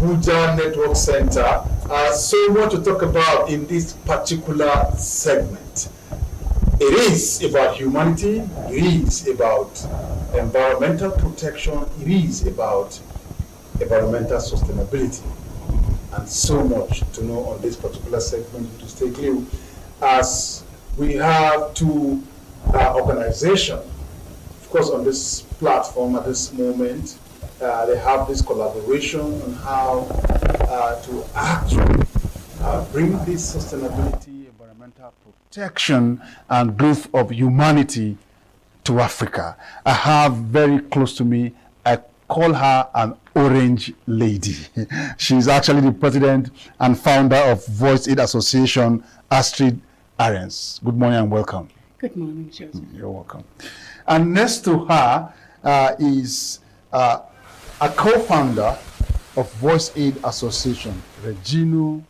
Abuja Network Center. So much to talk about in this particular segment. It is about humanity, it is about environmental protection, it is about environmental sustainability, and so much to know on this particular segment. To stay clear, as we have two organizations, of course, on this platform at this moment. They have this collaboration on how to actually bring this sustainability, environmental protection, and growth of humanity to Africa. I have very close to me, I call her an orange lady. She's actually the president and founder of Voice Aid Association, Astrid Arens. Good morning and welcome. Good morning, Joseph. You're welcome. And next to her is a co-founder of Voice Aid Association, Regino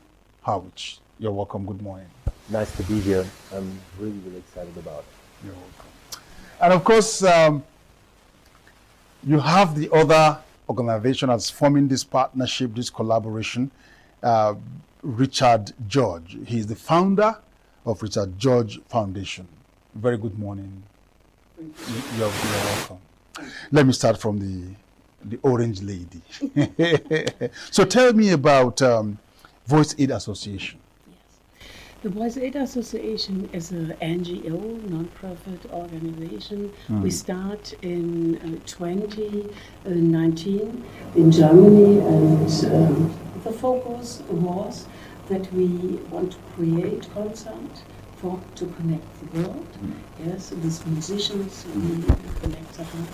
Howich. You're welcome. Good morning. Nice to be here. I'm really, really excited about it. You're welcome. And of course, you have the other organization that's forming this partnership, this collaboration, Richard George. He's the founder of Richard George Foundation. Very good morning. You're welcome. Let me start from the orange lady. So tell me about Voice Aid Association. Yes. The Voice Aid Association is an NGO, non-profit organization. We start in 2019 in Germany, and the focus was that we want to create content to connect the world. Yes, with musicians, we connect the heart.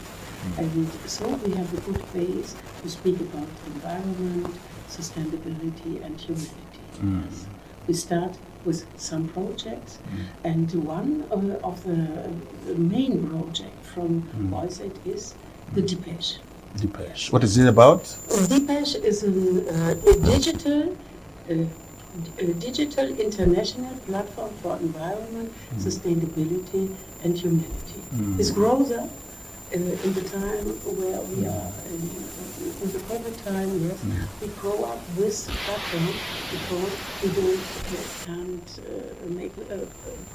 And so we have a good base to speak about environment, sustainability, and humanity. Yes. We start with some projects, and one of the main project from Voice Aid is the Depeche. Depeche. What is it about? Depeche is a digital international platform for environment, sustainability, and humanity. This grows up in the time where we are in the COVID time. Yes, we grow up with platform because we can't make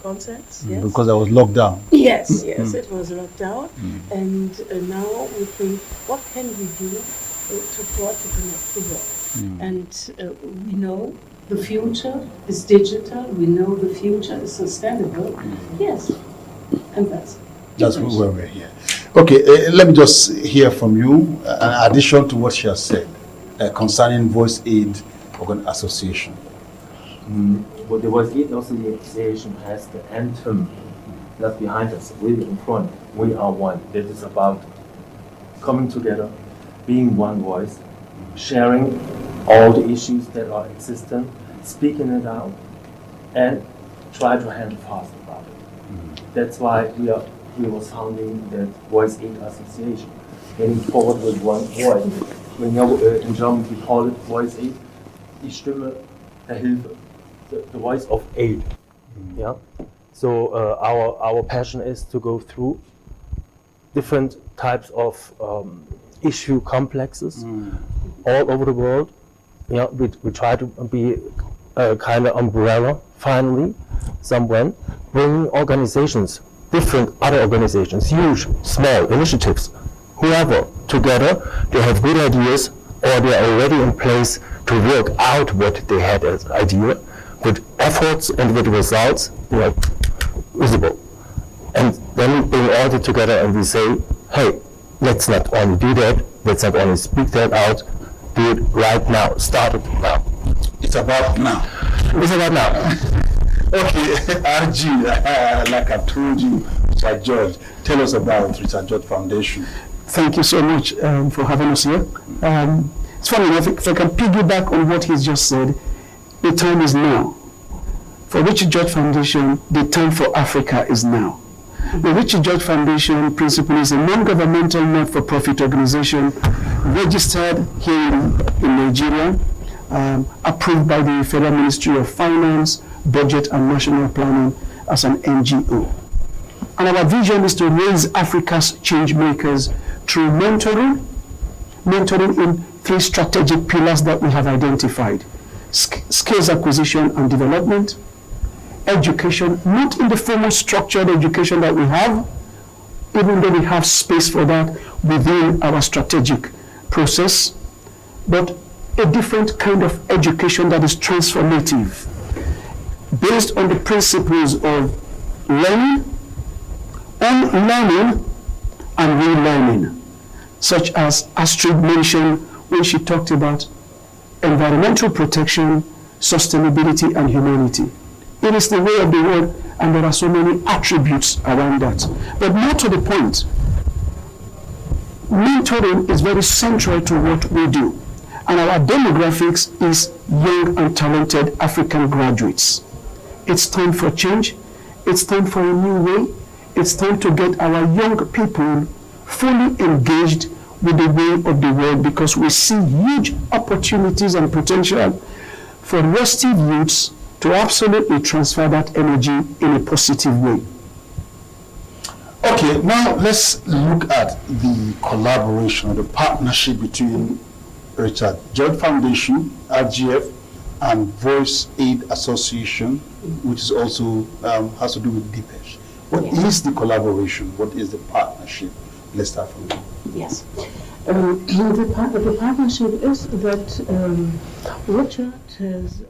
concerts. Yes, because I was locked down. Yes, it was locked down, and now we think, what can we do to try to connect the world? And we know the future is digital. We know the future is sustainable. Yes, and that's where we're here. Okay, let me just hear from you, in addition to what she has said concerning Voice Aid Association. Well, the Voice Aid Association has the anthem that's behind us, really in front. We are one. That is about coming together, being one voice, sharing all the issues that are existent, speaking it out, and try to handle fast about it. That's why we were founding the Voice Aid Association, getting forward with one voice. We know in German we call it Voice Aid, die Stimme der Hilfe, the voice of aid. Yeah. So our passion is to go through different types of issue complexes all over the world. Yeah, we try to be a kind of umbrella, finally, somewhere, bringing organizations, different other organizations, huge, small initiatives, whoever, together, they have good ideas or they are already in place to work out what they had as idea, with efforts and with results, visible. And then we bring all it together and we say, hey, let's not only do that, let's not only speak that out, do it right now, start it now. It's about now. It's about now. Okay, RG, like I've told you, Richard George, tell us about Richard George Foundation. Thank you so much for having us here. It's funny enough, if I can piggyback on what he's just said, the time is now. For Richard George Foundation, the time for Africa is now. The Richard George Foundation principle is a non-governmental, not-for-profit organization registered here in Nigeria, approved by the Federal Ministry of Finance, Budget and National Planning as an NGO. And our vision is to raise Africa's change makers through mentoring in three strategic pillars that we have identified: skills acquisition and development, education, not in the formal structured education that we have, even though we have space for that within our strategic process, but a different kind of education that is transformative, based on the principles of learning, unlearning, and relearning, such as Astrid mentioned when she talked about environmental protection, sustainability, and humanity. It is the way of the world, and there are so many attributes around that. But more to the point, mentoring is very central to what we do. And our demographics is young and talented African graduates. It's time for change. It's time for a new way. It's time to get our young people fully engaged with the way of the world, because we see huge opportunities and potential for restive youths to absolutely transfer that energy in a positive way. Okay, now let's look at the collaboration, the partnership between Richard George Foundation, RGF, and Voice Aid Association, which is also has to do with DPESH. What is the collaboration? What is the partnership? Let's start from there. Yes. The partnership is that Richard has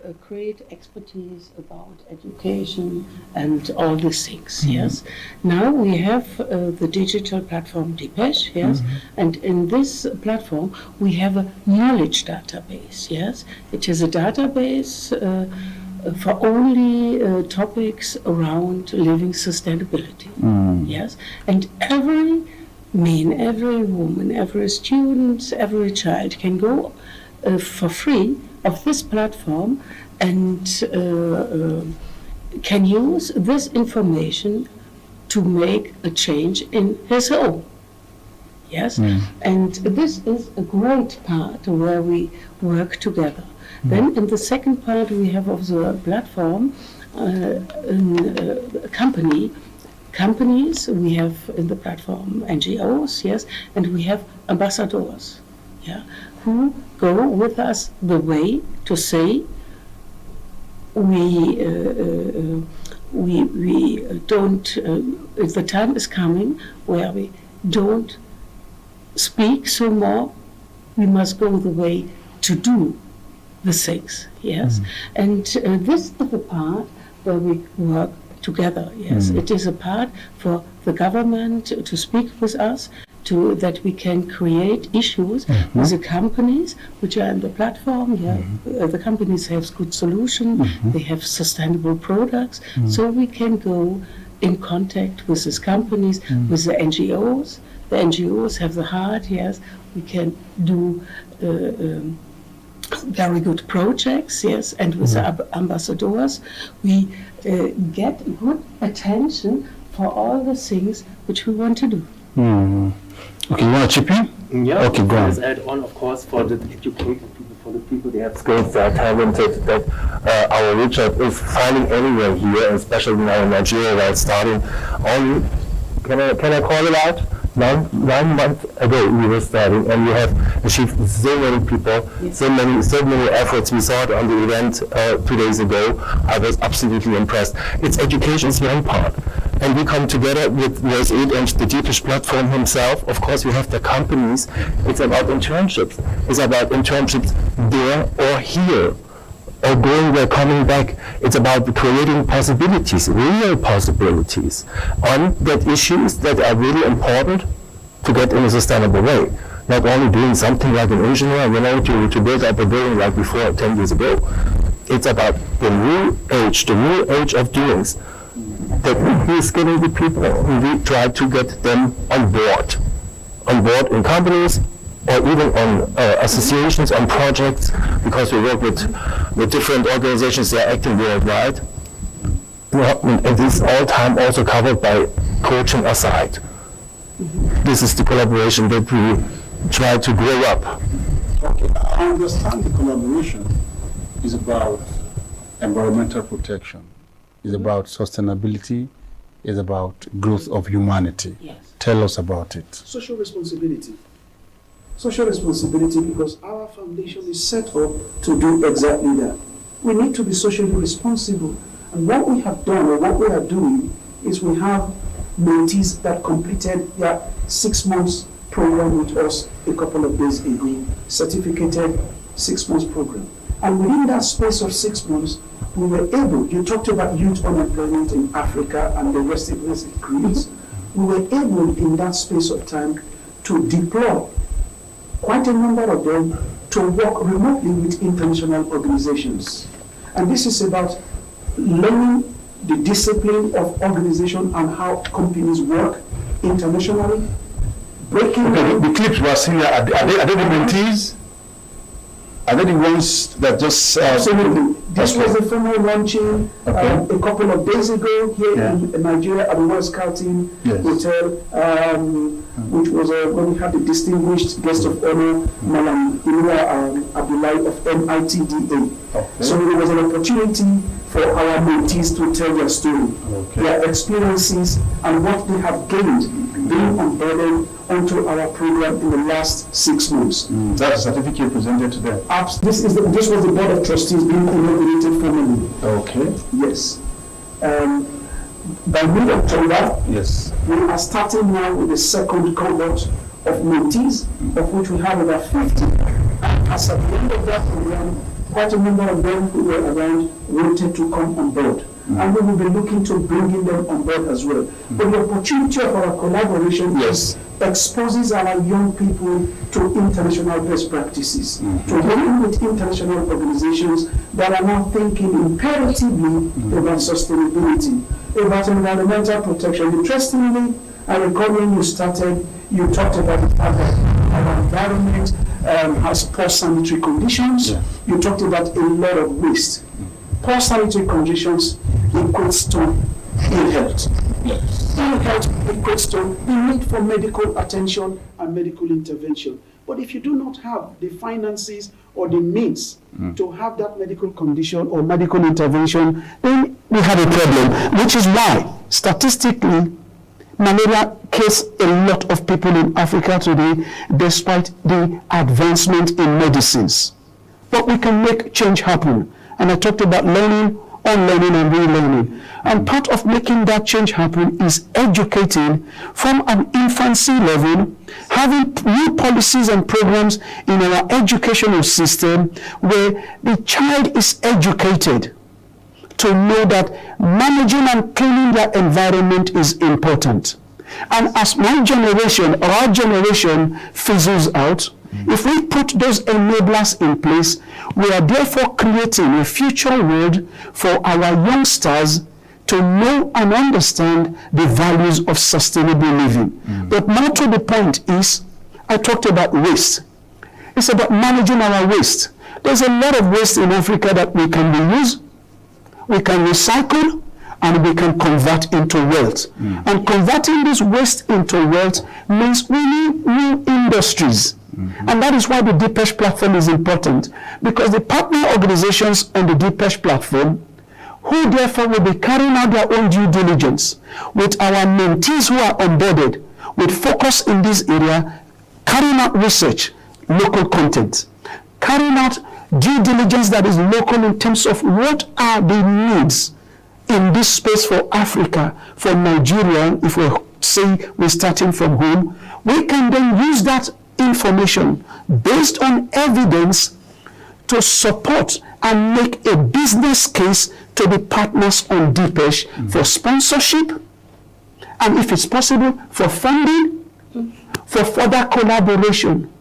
a great expertise about education and all these things, yes. Now we have the digital platform DPESH, yes, and in this platform we have a knowledge database, yes. It is a database for only topics around living sustainability, yes, and every man, every woman, every student, every child can go for free of this platform and can use this information to make a change in his home. Yes, and this is a great part where we work together. Then in the second part we have of the platform companies, we have in the platform NGOs, yes, and we have ambassadors, yeah, who go with us the way to say we don't, the time is coming where we don't speak so more, we must go the way to do the things, yes, and this is the part where we work together, yes. It is a part for the government to speak with us, to that we can create issues with the companies which are in the platform. Yeah, the companies have good solutions, they have sustainable products, so we can go in contact with these companies, with the NGOs. The NGOs have the heart, yes. We can do very good projects, yes, and with the ambassadors, we get good attention for all the things which we want to do. Okay, you want to chip in? Yeah. Okay, go on. Let's add on, of course, for the educated people, for the people they have skills, they are talented, that our Richard is finding anywhere here, especially now in Nigeria, where it's starting. Only, can I call it out? 9 months ago we were starting, and we have achieved so many people, so many efforts. We saw it on the event 2 days ago. I was absolutely impressed. It's education is one part, and we come together with Voice Aid and the DPESH platform himself. Of course, we have the companies. It's about internships. It's about internships there or here, or going there, coming back. It's about creating possibilities, real possibilities, on that issues that are really important to get in a sustainable way. Not only doing something like an engineer, to build up a building like before 10 years ago. It's about the new age of doings, that we skilling the people, and we try to get them on board in companies, or even on associations, on projects, because we work with different organizations that are acting worldwide. And this all time also covered by coaching aside. This is the collaboration that we try to grow up. Okay, I understand the collaboration is about environmental protection, is about sustainability, is about growth of humanity. Yes. Tell us about it. Social responsibility. social responsibility because our foundation is set up to do exactly that. We need to be socially responsible. And what we have done, or what we are doing, is we have mentees that completed their 6 months program with us a couple of days ago, certificated 6 months program. And within that space of 6 months, we were able, you talked about youth unemployment in Africa and the restiveness it creates. We were able in that space of time to deploy quite a number of them to work remotely with international organizations. And this is about learning the discipline of organization and how companies work internationally, breaking The clips we are seeing, are they the mentees? Are they the ones that just... Absolutely. This was the formal launching Okay. a couple of days ago here Yeah. in Nigeria at the World Scouting Yes. Hotel, which was when we had the distinguished guest of honor, Malam Ilua Abdullahi of MITDA. Okay. So there was an opportunity for our mentees to tell their story, Okay. their experiences, and what they have gained being onboarded onto our program in the last 6 months. That's a certificate presented to them. This was the Board of Trustees being inaugurated formally. Okay. Yes. By mid-October, Yes. we are starting now with the second cohort of mentees, of which we have about 50. And as at the end of that program, quite a number of them who were around wanted to come on board. And we will be looking to bringing them on board as well. But the opportunity of our collaboration Yes. exposes our young people to international best practices, to working with international organizations that are now thinking imperatively about sustainability, about environmental protection. Interestingly, I recall when you started, you talked about the fact that our environment has poor sanitary conditions. Yeah. You talked about a lot of waste. Poor sanitary conditions equates to ill health. Ill health equates to the need for medical attention and medical intervention. But if you do not have the finances or the means to have that medical condition or medical intervention, then we have a problem, which is why statistically malaria kills a lot of people in Africa today, despite the advancement in medicines. But we can make change happen. And I talked about learning, unlearning, and relearning. And part of making that change happen is educating from an infancy level, having new policies and programs in our educational system where the child is educated to know that managing and cleaning their environment is important. And as my generation or our generation fizzles out, if we put those enablers in place, we are therefore creating a future world for our youngsters to know and understand the values of sustainable living. But more to the point is, I talked about waste. It's about managing our waste. There's a lot of waste in Africa that we can reuse, we can recycle, and we can convert into wealth. And converting this waste into wealth means we need new industries. And that is why the Deepesh platform is important, because the partner organizations on the Deepesh platform, who therefore will be carrying out their own due diligence with our mentees who are onboarded, with focus in this area, carrying out research, local content, carrying out due diligence that is local in terms of what are the needs in this space for Africa, for Nigeria. If we say we're starting from home, we can then use that information based on evidence to support and make a business case to the partners on Deepesh for sponsorship, and if it's possible, for funding, for further collaboration,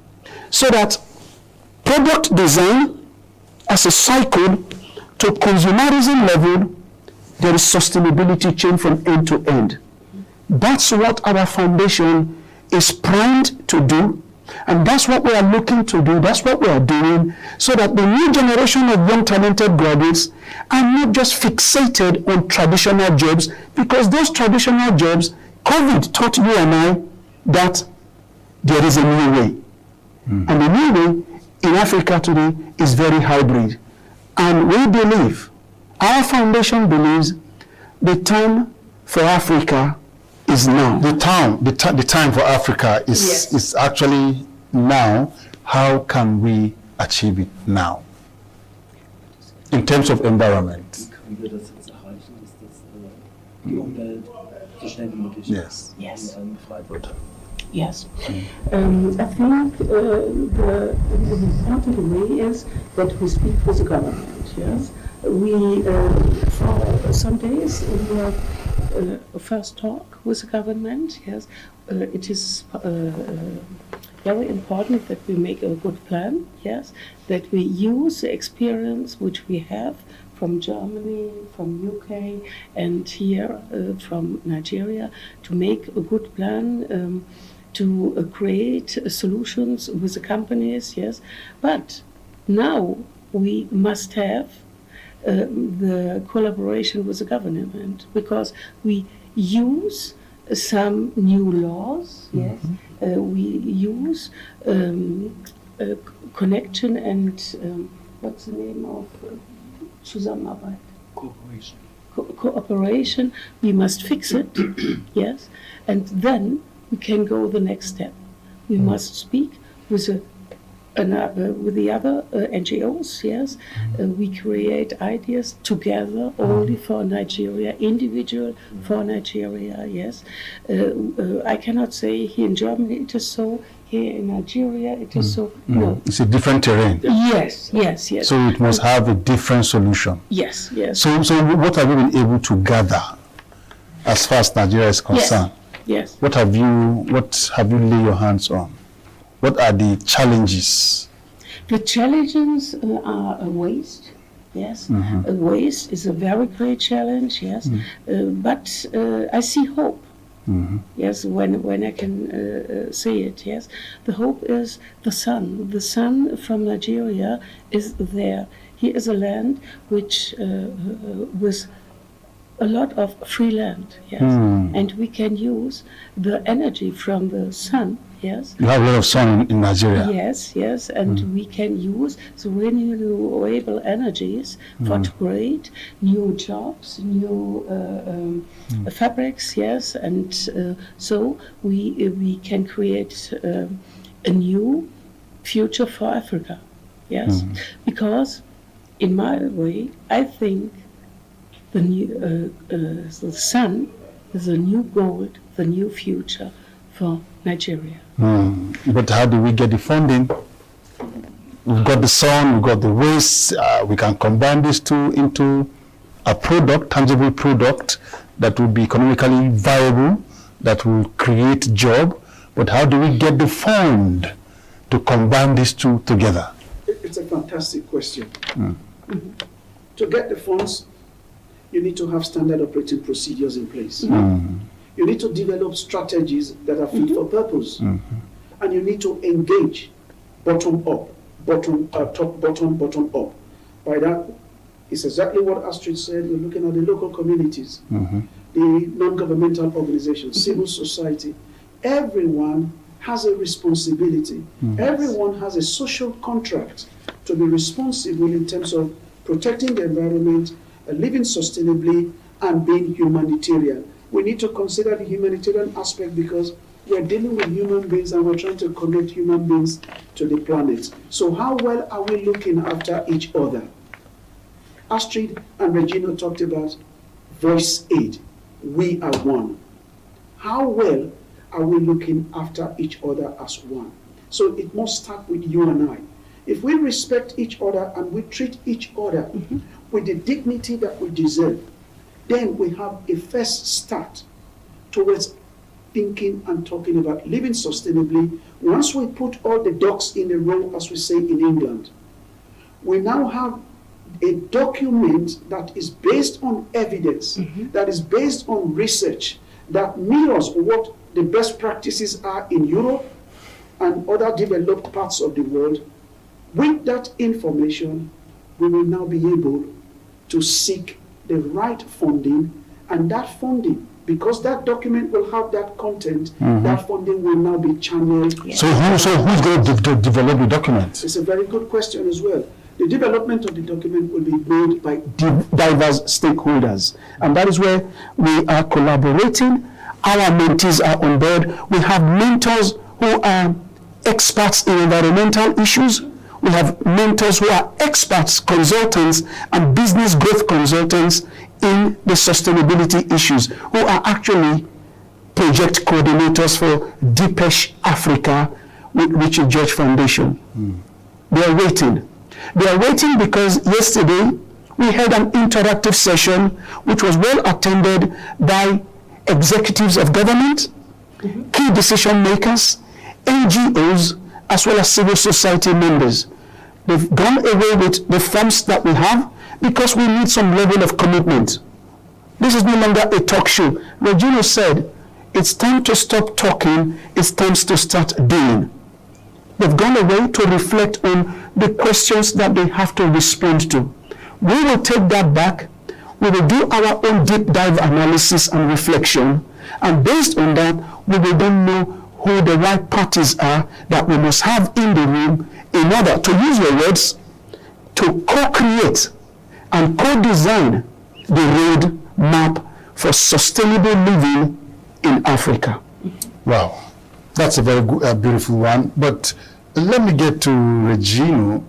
so that product design as a cycle to consumerism level, there is sustainability chain from end to end. That's what our foundation is primed to do. And that's what we are looking to do, that's what we are doing, so that the new generation of young talented graduates are not just fixated on traditional jobs, because those traditional jobs, COVID taught you and I that there is a new way. And the new way in Africa today is very hybrid. And we believe, our foundation believes, the time for Africa is now. The time for Africa is actually now, how can we achieve it now? In terms of environment. Wie wir das jetzt erreichen, ist, dass die Umwelt so schnell wie möglich Yes. befreit wird. Yes. I think the important way is that we speak with the government, yes. We, for some days, we have a first talk with the government, yes. It is very important that we make a good plan, yes, that we use the experience which we have from Germany, from UK, and here from Nigeria to make a good plan to create solutions with the companies, yes. But now we must have the collaboration with the government, because we use some new laws, yes. We use connection and what's the name of Zusammenarbeit? Cooperation. Cooperation. We must fix it, yes, and then we can go the next step. We must speak with the other NGOs, yes. We create ideas together only for Nigeria, individual for Nigeria, yes. I cannot say here in Germany it is so, here in Nigeria it is so. No. It's a different terrain. Yes, yes, yes. So it must have a different solution. Yes, yes. So what have you been able to gather as far as Nigeria is concerned? Yes. What have you laid your hands on? What are the challenges? The challenges are waste. Yes, waste is a very great challenge. Yes, but I see hope. Yes, when I can say it. Yes, the hope is the sun. The sun from Nigeria is there. Here is a land which with a lot of free land, yes, and we can use the energy from the sun, yes. You have a lot of sun in Nigeria. Yes, yes, and we can use the renewable energies for to create new jobs, new fabrics, yes, and so we can create a new future for Africa, yes, because in my way, I think the new the sun is the new gold, the new future for Nigeria. But how do we get the funding? We've got the sun, we've got the waste. We can combine these two into a product, tangible product that will be economically viable, that will create job. But how do we get the fund to combine these two together? It's a fantastic question. To get the funds, you need to have standard operating procedures in place. You need to develop strategies that are fit for purpose. And you need to engage bottom up, top, bottom up. By that, it's exactly what Astrid said. You're looking at the local communities, the non-governmental organizations, civil society. Everyone has a responsibility. Everyone has a social contract to be responsible in terms of protecting the environment, living sustainably, and being humanitarian. We need to consider the humanitarian aspect because we're dealing with human beings and we're trying to connect human beings to the planet. So how well are we looking after each other? Astrid and Regina talked about voice aid. We are one. How well are we looking after each other as one? So it must start with you and I. If we respect each other and we treat each other with the dignity that we deserve, then we have a first start towards thinking and talking about living sustainably. Once we put all the ducks in a row, as we say in England, we now have a document that is based on evidence, that is based on research, that mirrors what the best practices are in Europe and other developed parts of the world. With that information, we will now be able to seek the right funding, and that funding, because that document will have that content, that funding will now be channeled. So who's going to develop the document? It's a very good question as well. The development of the document will be made by diverse stakeholders, and that is where we are collaborating. Our mentees are on board. We have mentors who are experts in environmental issues. We have mentors who are experts, consultants, and business growth consultants in the sustainability issues, who are actually project coordinators for Deepesh Africa with Richard George Foundation. They are waiting. They are waiting because yesterday we had an interactive session which was well attended by executives of government, key decision makers, NGOs, as well as civil society members. They've gone away with the funds that we have because we need some level of commitment. This is no longer a talk show. Regino said, it's time to stop talking, it's time to start doing. They've gone away to reflect on the questions that they have to respond to. We will take that back. We will do our own deep dive analysis and reflection. And based on that, we will then know who the right parties are that we must have in the room in order, to use your words, to co-create and co-design the road map for sustainable living in Africa. Wow, that's a very good, beautiful one. But let me get to Regino.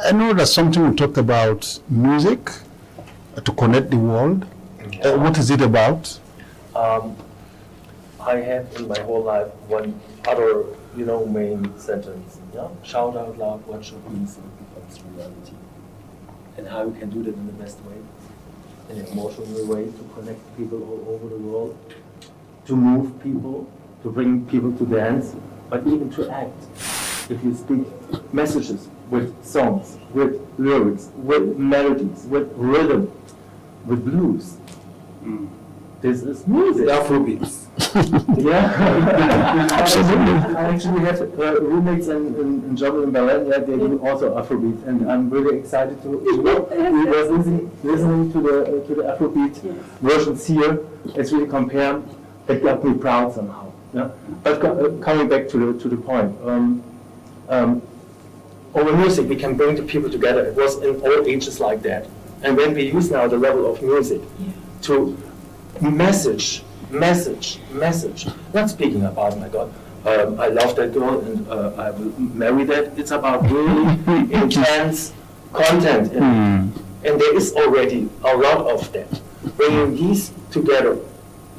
I know that's something we talked about, music to connect the world. What is it about? I have in my whole life one other, main sentence. Shout out loud what should be so it becomes reality. And how we can do that in the best way, in an emotional way, to connect people all over the world, to move people, to bring people to dance, but even to act. If you speak messages with songs, with lyrics, with melodies, with rhythm, with blues, this is music. Afrobeats. Yeah, absolutely. I actually have roommates in Germany and Berlin. Yeah, they do also Afrobeat, and I'm really excited to. We were listening to the Afrobeat versions here. It's really compared. It got me proud somehow. Yeah, but coming back to the point. Over music, we can bring the people together. It was in all ages like that. And when we use now the level of music to message, not speaking about, my God, I love that girl and I will marry that. It's about really intense content. And there is already a lot of that. Bringing these together,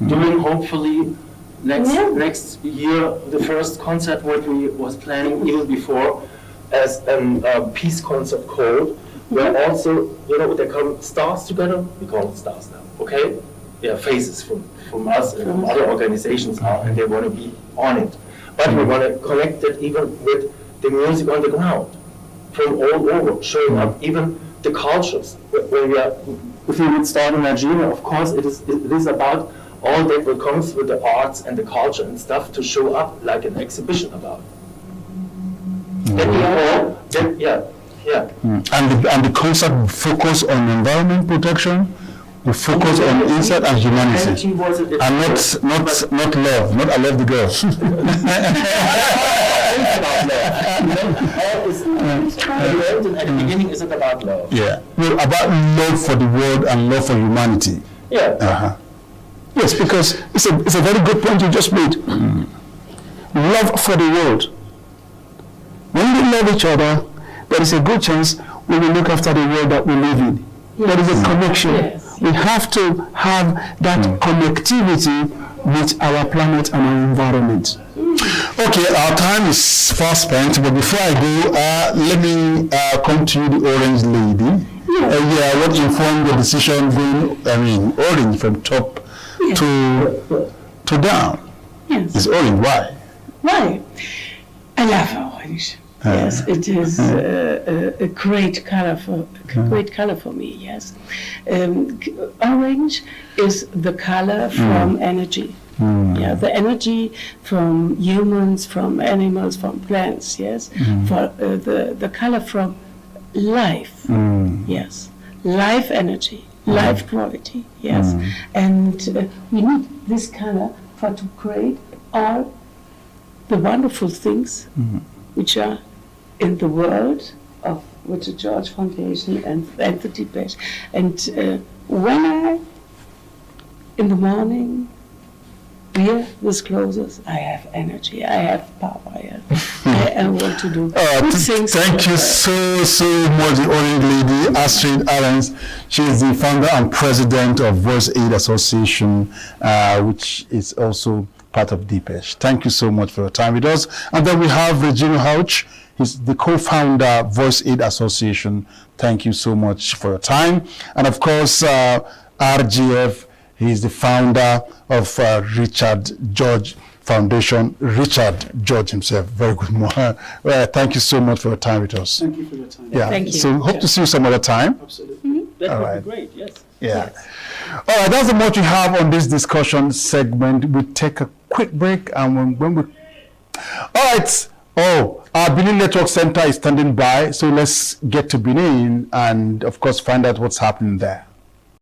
doing hopefully next year the first concert what we was planning even before as a peace concert called, where also, they come stars together, we call it stars now, okay? Yeah, faces from us and from other organizations are, and they want to be on it. But we want to connect it even with the music on the ground, from all over, showing up even the cultures. When if we would start in Nigeria, of course, it is about all that will comes with the arts and the culture and stuff to show up like an exhibition about. And the concert will focus on environment protection, will focus on insight and humanity, and not love, not I love the girl. At the beginning, is it about love? Yeah, well, about love for the world and love for humanity. Yeah. Yes, because it's a very good point you just made. Love for the world. When we love each other, there is a good chance we will look after the world that we live in. There is a connection. Yes. We have to have that connectivity with our planet and our environment. Okay, our time is fast spent, but before I go, let me come to you, the orange lady. What informed the decision going, orange from top to down? Yes. It's orange, why? Why? I love orange. Yes, it is a great color for me. Yes, orange is the color from energy. Yeah, the energy from humans, from animals, from plants. Yes, for the color from life. Yes, life energy, life quality. Yes, and we need this color to create all the wonderful things which are in the world of Richard George Foundation and the Deepesh. And when I, in the morning, wear this clothes, I have energy, I have power, I I want to do. Thank you so much, the honored lady, Astrid Ahrens. She is the founder and president of Voice Aid Association, which is also part of DPESH. Thank you so much for your time with us. And then we have Regina Houch. He's the co-founder, Voice Aid Association. Thank you so much for your time. And of course, RGF, he's the founder of Richard George Foundation. Richard George himself. Very good morning. Thank you so much for your time with us. Thank you for your time. Yeah. Thank you. So hope to see you some other time. Absolutely. That All would right. be great, yes. Yeah. All right, that's the much we have on this discussion segment. We'll take a quick break, and when we... All right. Oh, our Benin Network Center is standing by, so let's get to Benin and, of course, find out what's happening there.